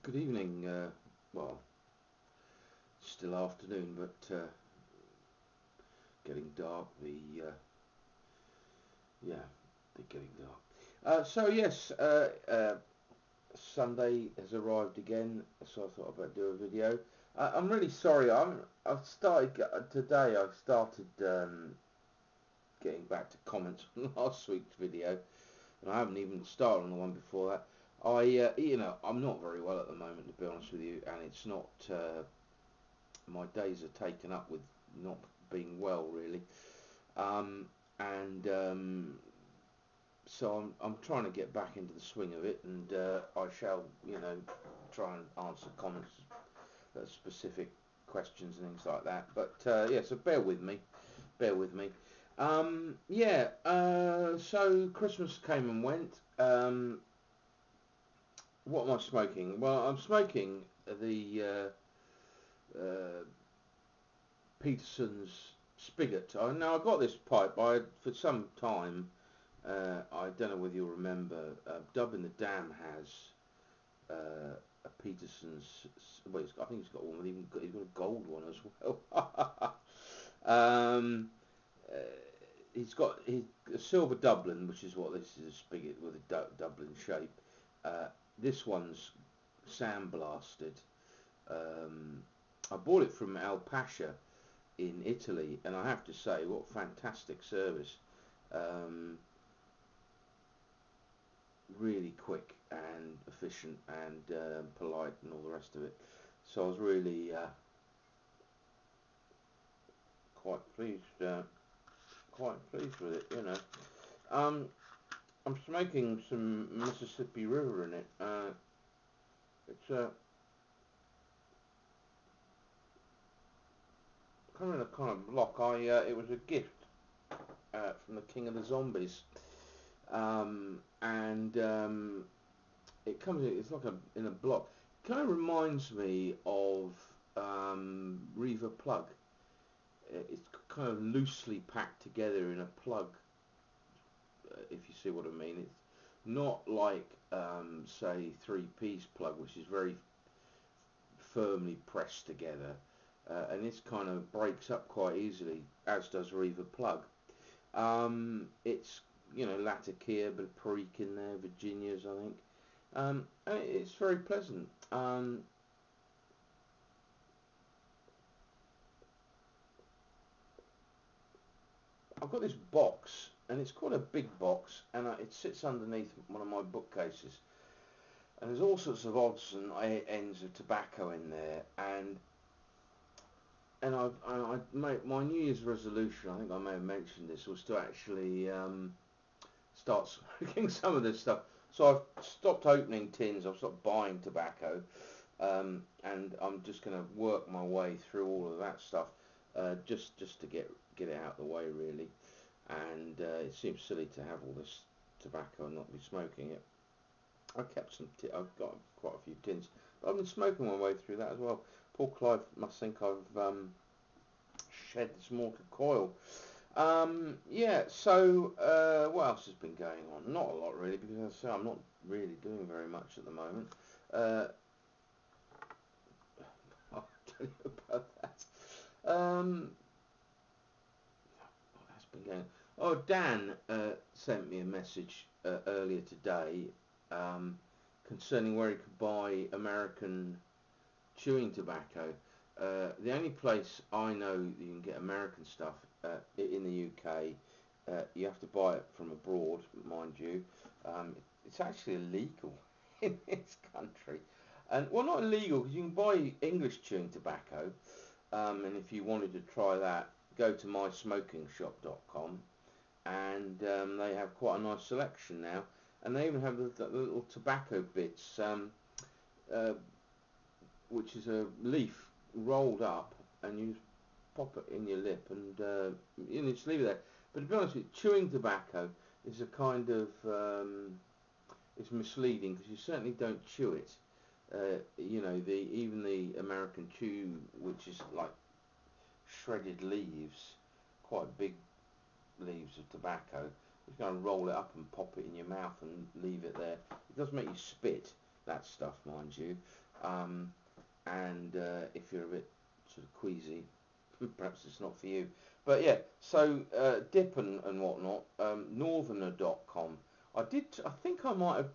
Good evening. Well, still afternoon, but getting dark. Yeah, they're getting dark. So yes, Sunday has arrived again. So I thought I'd do a video. I'm really sorry. I've started today. I started getting back to comments on last week's video, and I haven't even started on the one before that. I'm not very well at the moment, to be honest with you, and it's not. My days are taken up with not being well, really, and so I'm trying to get back into the swing of it, and I shall, try and answer comments, specific questions and things like that. But yeah, so bear with me. Yeah, so Christmas came and went. What am I smoking? Well, I'm smoking the Peterson's spigot. Now I got this pipe. For some time. I don't know whether you'll remember. Dub in the Dam has a Peterson's. Well, I think he's got one. He's got a gold one as well. um, uh, he's a silver Dublin, which is what this is, a spigot with a Dublin shape. This one's sandblasted. I bought it from Al Pasha in Italy, and I have to say, what fantastic service. Really quick and efficient and polite and all the rest of it. So I was really quite pleased, with it. I'm smoking some Mississippi River in it. It's kind of a kind of block. It was a gift from the King of the Zombies, and it comes. It's like in a block. It kind of reminds me of Reaver Plug. It's kind of loosely packed together in a plug, if you see what I mean. It's not like, say, three-piece plug, which is very firmly pressed together, and this kind of breaks up quite easily, as does Reaver Plug. It's Latakia, but a Perique in there, Virginias, I think. And it's very pleasant. I've got this box, and it's quite a big box, and it sits underneath one of my bookcases. And there's all sorts of odds and ends of tobacco in there, and I made my New Year's resolution. I think I may have mentioned this, was to actually start smoking some of this stuff. So I've stopped opening tins. I've stopped buying tobacco, and I'm just going to work my way through all of that stuff, just to get it out of the way, really. And it seems silly to have all this tobacco and not be smoking it. I kept some. I've got quite a few tins, but I've been smoking my way through that as well. Poor Clive must think I've shed this mortal coil. Yeah. So what else has been going on? Not a lot really, because as I say, I'm not really doing very much at the moment. I'll tell you about that. What has been going on? Oh, Dan sent me a message earlier today, concerning where he could buy American chewing tobacco. The only place I know that you can get American stuff in the UK, you have to buy it from abroad, mind you. It's actually illegal in this country. And well, not illegal, because you can buy English chewing tobacco, and if you wanted to try that, go to mysmokingshop.com, and they have quite a nice selection now, and they even have the little tobacco bits, which is a leaf rolled up, and you pop it in your lip, and you just leave it there. But to be honest with you, chewing tobacco is a kind of it's misleading, because you certainly don't chew it. Even the American chew, which is like shredded leaves, quite big leaves of tobacco. You can roll it up and pop it in your mouth and leave it there. It does make you spit, that stuff, mind you. Um, and if you're a bit sort of queasy, perhaps it's not for you. But yeah, so dip and whatnot, northerner.com. I think I might have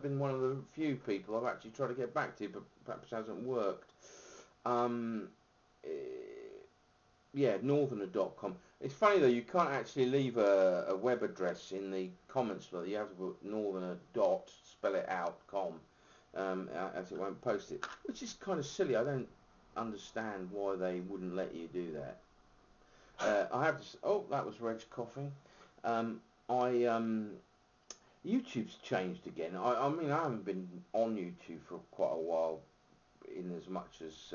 been one of the few people I've actually tried to get back to, but perhaps hasn't worked. Um, eh, yeah, northerner.com. It's funny though, you can't actually leave a web address in the comments for it. You have to put northerner dot, spell it out, com, as it won't post it, which is kind of silly. I don't understand why they wouldn't let you do that. I have to. Oh, that was Reg coughing. I YouTube's changed again. I mean, I haven't been on YouTube for quite a while, in as much as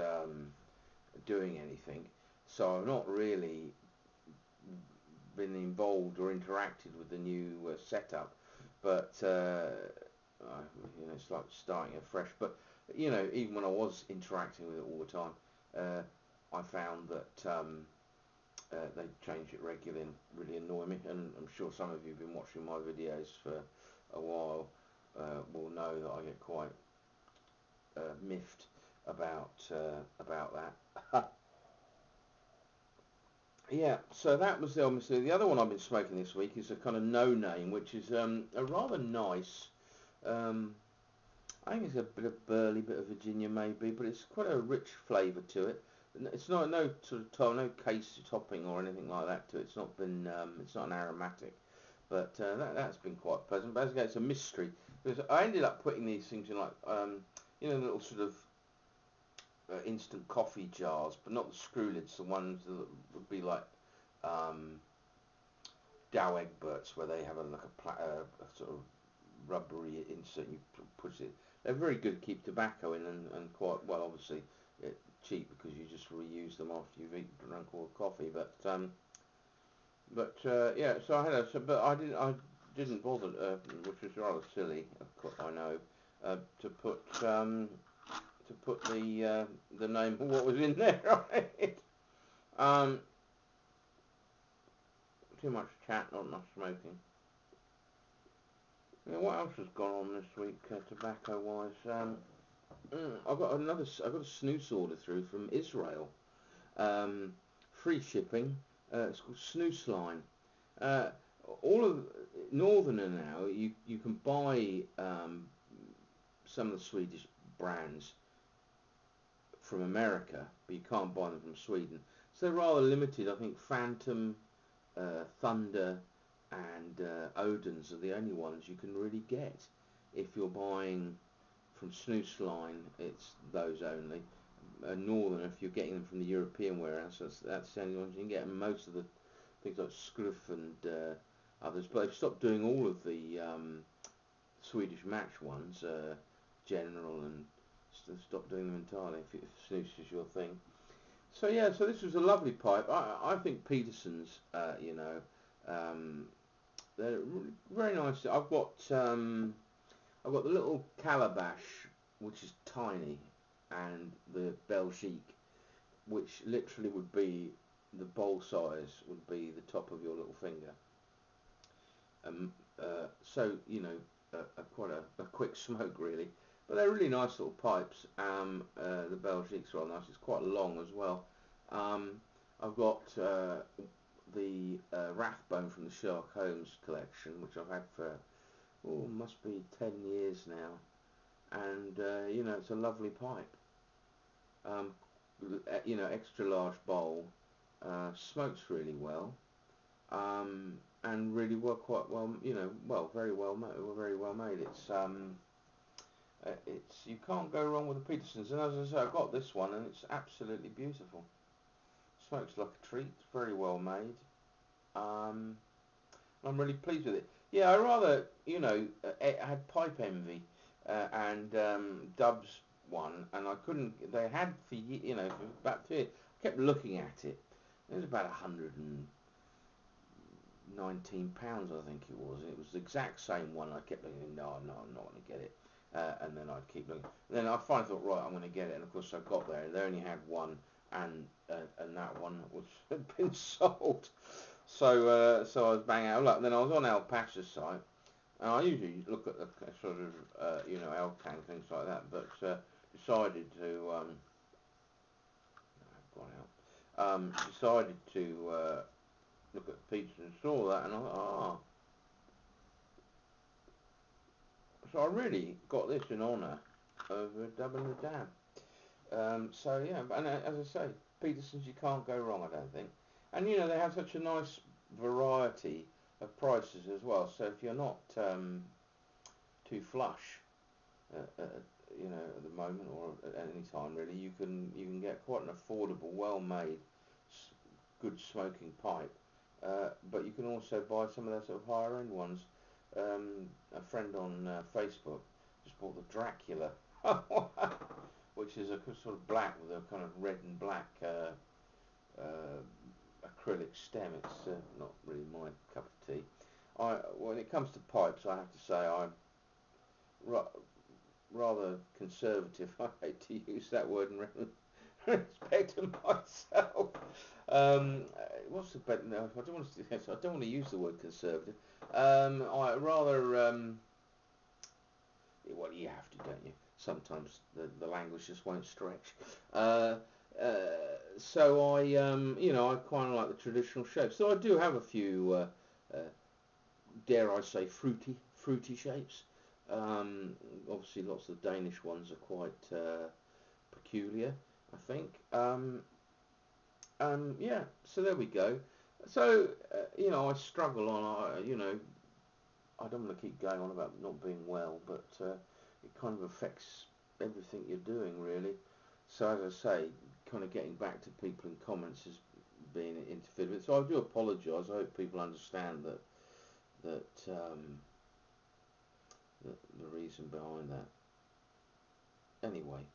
doing anything, so I've not really been involved or interacted with the new setup. But it's like starting afresh. But even when I was interacting with it all the time, I found that they change it regularly and really annoy me. And I'm sure some of you who've been watching my videos for a while will know that I get quite miffed about that. Yeah, so that was obviously the other one I've been smoking this week is a kind of no name, which is a rather nice. Um, I think it's a bit of burley, bit of Virginia maybe, but it's quite a rich flavour to it. It's not no sort of no case topping or anything like that to it. It's not been it's not an aromatic, but that's been quite pleasant. But as I say, it's a mystery because I ended up putting these things in like little sort of instant coffee jars, but not the screw lids, the ones that would be like um, Dow Egberts, where they have a sort of rubbery insert. You push it. They're very good to keep tobacco in, and quite well, obviously, cheap because you just reuse them after you've drunk all the coffee. Yeah, so I had but I didn't bother, which was rather silly. I know to put the name of what was in there, right? Um, too much chat, not enough smoking. Yeah, what else has gone on this week, tobacco-wise? I got a snooze order through from Israel. Um, Free shipping. It's called Snooze Line. Uh, all of Northerner now, you can buy some of the Swedish brands from America, but you can't buy them from Sweden. So they're rather limited. I think Phantom, Thunder, and Odin's are the only ones you can really get. If you're buying from Snooze Line, it's those only. Northern, if you're getting them from the European warehouse, that's the only ones you can get. And most of the things like Scruff and others, but they've stopped doing all of the Swedish match ones, General, and stopped doing them entirely. If snooze is your thing. So yeah, so this was a lovely pipe. I think Peterson's, they're very nice. I've got the little calabash, which is tiny, and the Belgique, which literally would be the bowl size, would be the top of your little finger. So quite a quick smoke really, but they're really nice little pipes. The Belgique's rather nice. It's quite long as well. I've got the Rathbone from the Sherlock Holmes collection, which I've had for must be 10 years now, and it's a lovely pipe. Um, Extra large bowl, smokes really well, and really work quite well. Very well made. Very well made. It's you can't go wrong with the Petersons. And as I say, I got this one, and it's absolutely beautiful. Smokes like a treat. Very well made. Um, I'm really pleased with it. Yeah, I rather, I had Pipe Envy and Dub's one, and I couldn't. They had for about 2 years. I kept looking at it. It was about £119, I think it was. It was the exact same one. I kept thinking, no, I'm not going to get it. And then I'd keep looking. And then I finally thought, right, I'm going to get it. And of course, I got there. They only had one, and that one had been sold. So I was bang out of luck. Then I was on Al Pasha's site, And I usually look at the sort of, L-Tank, things like that, but decided to, I've gone out, decided to look at Peterson and saw that, and I thought, so I really got this in honour of Dubbing the Dam. So yeah, and as I say, Peterson's, you can't go wrong, I don't think. And you know, they have such a nice variety of prices as well. So if you're not too flush, at the moment or at any time really, you can get quite an affordable, well-made, good smoking pipe. But you can also buy some of their sort of higher-end ones. A friend on Facebook just bought the Dracula. Which is a sort of black with a kind of red and black acrylic stem. It's not really my cup of tea. When it comes to pipes, I have to say I'm rather conservative. I hate to use that word in respect of myself. What's the better? No, I don't want to. I don't want to use the word conservative. I rather. Well, you have to, don't you? Sometimes the language just won't stretch. Uh, uh, so I quite like the traditional shapes. So I do have a few, dare I say, fruity shapes. Obviously, lots of Danish ones are quite peculiar, I think. Yeah. So there we go. So I struggle on. I don't want to keep going on about not being well, but it kind of affects everything you're doing, really. So as I say, kind of getting back to people in comments is being interfered with. So I do apologise. I hope people understand the reason behind that. Anyway,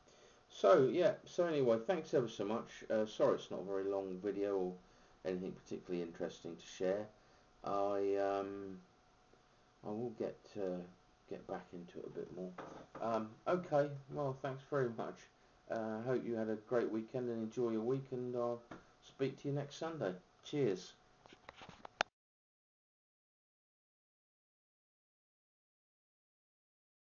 so yeah. So anyway, thanks ever so much. Sorry, it's not a very long video or anything particularly interesting to share. I I will get back into it a bit more. Okay, well, thanks very much. Hope you had a great weekend and enjoy your week, and I'll speak to you next Sunday. Cheers.